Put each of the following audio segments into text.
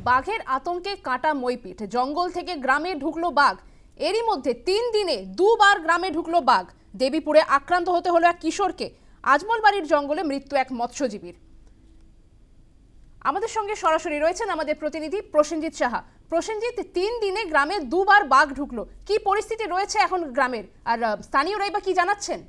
বাঘের আতঙ্কে কাটা মইপিঠ, জঙ্গল থেকে গ্রামে ঢুকলো বাঘ। এরই মধ্যে 3 দিনে দুবার গ্রামে ঢুকলো বাঘ। দেবীপুরে আক্রান্ত হতে হলো এক কিশোরকে। আজমলবাড়ির জঙ্গলে মৃত্যু এক মৎস্যজীবীর। আমাদের সঙ্গে সরাসরি রয়েছেন আমাদের প্রতিনিধি প্রসেনজিৎ সাহা। প্রসেনজিৎ, 3 দিনে গ্রামে দুবার বাঘ ঢুকলো, কি পরিস্থিতি রয়েছে এখন গ্রামের, আর স্থানীয়রাই বা কি জানাচ্ছেন?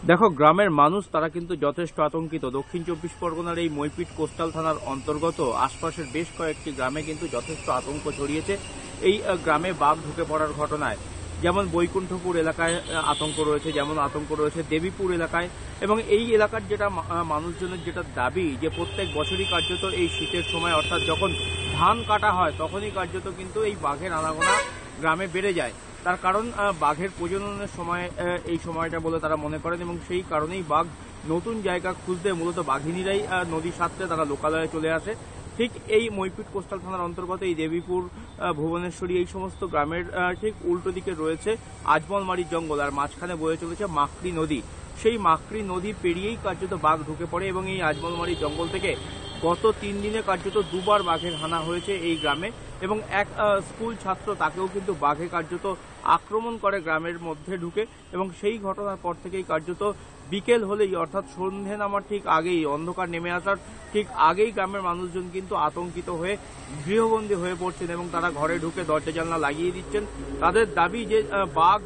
দেখো, গ্রামের মানুষ তারা কিন্তু যথেষ্ট আতঙ্কিত। দক্ষিণ 24 পরগনার এই মইপিঠ কোস্টাল থানার অন্তর্গত আশপাশের বেশ কয়েকটি গ্রামে কিন্তু যথেষ্ট আতঙ্ক ছড়িয়েছে এই গ্রামে বাঘ ঢুকে পড়ার ঘটনায়। যেমন বৈকুণ্ঠপুর এলাকায় আতঙ্ক রয়েছে, যেমন আতঙ্ক রয়েছে দেবীপুর এলাকায়। এবং এই এলাকার যেটা মানুষজনের যেটা দাবি, যে প্রত্যেক বছরই কার্যত এই শীতের সময়, অর্থাৎ যখন ধান কাটা হয় তখনই কার্যত কিন্তু এই বাঘের আনাগোনা গ্রামে বেড়ে যায়। তার কারণ বাঘের প্রজননের সময় এই সময়টা বলে তারা মনে করেন, এবং সেই কারণেই বাঘ নতুন জায়গা খুঁজতে মূলত বাঘিনীরাই নদী সাঁতরে তারা লোকালয়ে চলে আসে। ঠিক এই মইপিঠ কোস্টাল থানার অন্তর্গত এই দেবীপুর, ভুবনেশ্বরী, এই সমস্ত গ্রামের ঠিক উল্টো দিকে রয়েছে আজমলমারির জঙ্গল, আর মাঝখানে বয়ে চলেছে মাকড়ি নদী। সেই মাকড়ি নদী পেরিয়েই কার্যত বাঘ ঢুকে পড়ে, এবং এই আজমলমারির জঙ্গল থেকে গত 3 দিনে কার্যত দুবার বাঘের হানা হয়েছে এই গ্রামে। এবং এক স্কুল ছাত্র, তাকেও কিন্তু বাঘে কার্যত আক্রমণ করে গ্রামের মধ্যে ঢুকে। এবং সেই ঘটনার পর থেকেই কার্যত বিকেল হলেই, অর্থাৎ সন্ধে নামার ঠিক আগেই, অন্ধকার নেমে আসার ঠিক আগেই গ্রামের মানুষজন কিন্তু আতঙ্কিত হয়ে গৃহবন্দী হয়ে পড়ছেন, এবং তারা ঘরে ঢুকে দরজা জানলা লাগিয়ে দিচ্ছেন। তাদের দাবি যে বাঘ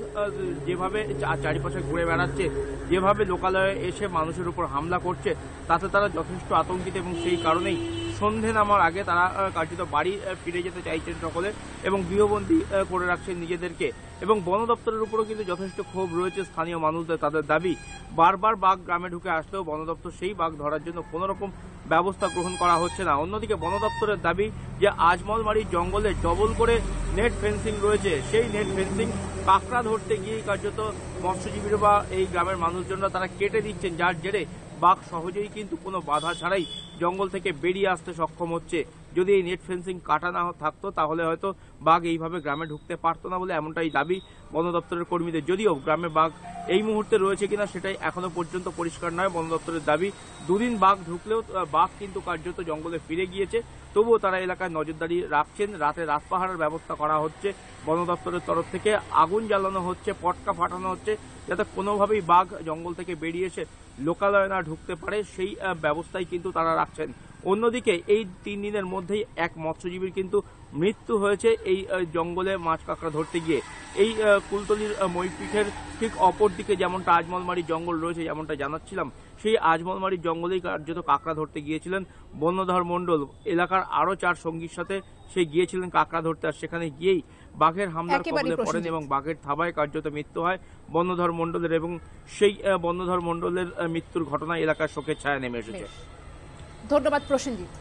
যেভাবে চারিপাশে ঘুরে বেড়াচ্ছে, যেভাবে লোকালয়ে এসে মানুষের উপর হামলা করছে, তাতে তারা যথেষ্ট আতঙ্কিত, এবং সেই কারণেই সন্ধে নামার আগে তারা কার্যত বাড়ি ফিরে যেতে চাইছেন সকলে, এবং গৃহবন্দী করে রাখছেন নিজেদেরকে। এবং বন দপ্তরের উপরও কিন্তু যথেষ্ট ক্ষোভ রয়েছে স্থানীয় মানুষদের। তাদের দাবি, বারবার বাঘ গ্রামে ঢুকে আসলেও বন দপ্তর সেই বাঘ ধরার জন্য কোনো রকম ব্যবস্থা গ্রহণ করা হচ্ছে না। অন্যদিকে বন দপ্তরের দাবি যে আজমলমারির জঙ্গলে ডবল করে নেট ফেন্সিং রয়েছে, সেই নেট ফেন্সিং কাঁকড়া ধরতে গিয়ে কার্যত মৎস্যজীবীরা বা এই গ্রামের মানুষজনরা তারা কেটে দিচ্ছেন, যার জেরে বাঘ সহজেই কিন্তু কোনো বাধা ছাড়াই জঙ্গল থেকে বেরিয়ে আসতে সক্ষম হচ্ছে। যদি এই নেট ফেন্সিং কাটা না থাকতো তাহলে হয়তো বাঘ এইভাবে গ্রামে ঢুকতে পারতো না বলে এমনটাই দাবি বন দপ্তরের কর্মীদের। যদিও গ্রামে বাঘ এই মুহূর্তে রয়েছে কিনা সেটাই এখনো পর্যন্ত পরিষ্কার নয়। বন দপ্তরের দাবি, 2 দিন বাঘ ঢুকলেও বাঘ কিন্তু কার্যত জঙ্গলে ফিরে গিয়েছে। তবুও তারা এলাকায় নজরদারি রাখছেন, রাতে রাত পাহারার ব্যবস্থা করা হচ্ছে। বন দপ্তরের তরফ থেকে আগুন জ্বালানো হচ্ছে, পটকা ফাটানো হচ্ছে, যাতে কোনোভাবেই বাঘ জঙ্গল থেকে বেরিয়ে এসে লোকালয়ে না ঢুকতে পারে, সেই ব্যবস্থাই কিন্তু তারা রাখছেন। অন্যদিকে এই 3 দিনের মধ্যেই এক মৎস্যজীবীর কিন্তু মৃত্যু হয়েছে এই জঙ্গলে মাছ কাঁকড়া ধরতে গিয়ে। এই কুলতলির মইপিঠের ঠিক অপর দিকে যেমনটা আজমলমারির জঙ্গল রয়েছে, যেমনটা জানাচ্ছিলাম, সেই আজমলমারির জঙ্গলেই কার্যত কাঁকড়া ধরতে গিয়েছিলেন বর্ণধর মণ্ডল। এলাকার আরো 4 সঙ্গীর সাথে সে গিয়েছিলেন কাঁকড়া ধরতে, আর সেখানে গিয়েই বাঘের হামলার কবলে পড়েন, এবং বাঘের থাবায় কার্যত মৃত্যু হয় বর্ণধর মণ্ডলের। এবং সেই বর্ণধর মণ্ডলের মৃত্যুর ঘটনায় এলাকার শোকের ছায়া নেমে এসেছে। ধন্যবাদ প্রসেনজিৎ।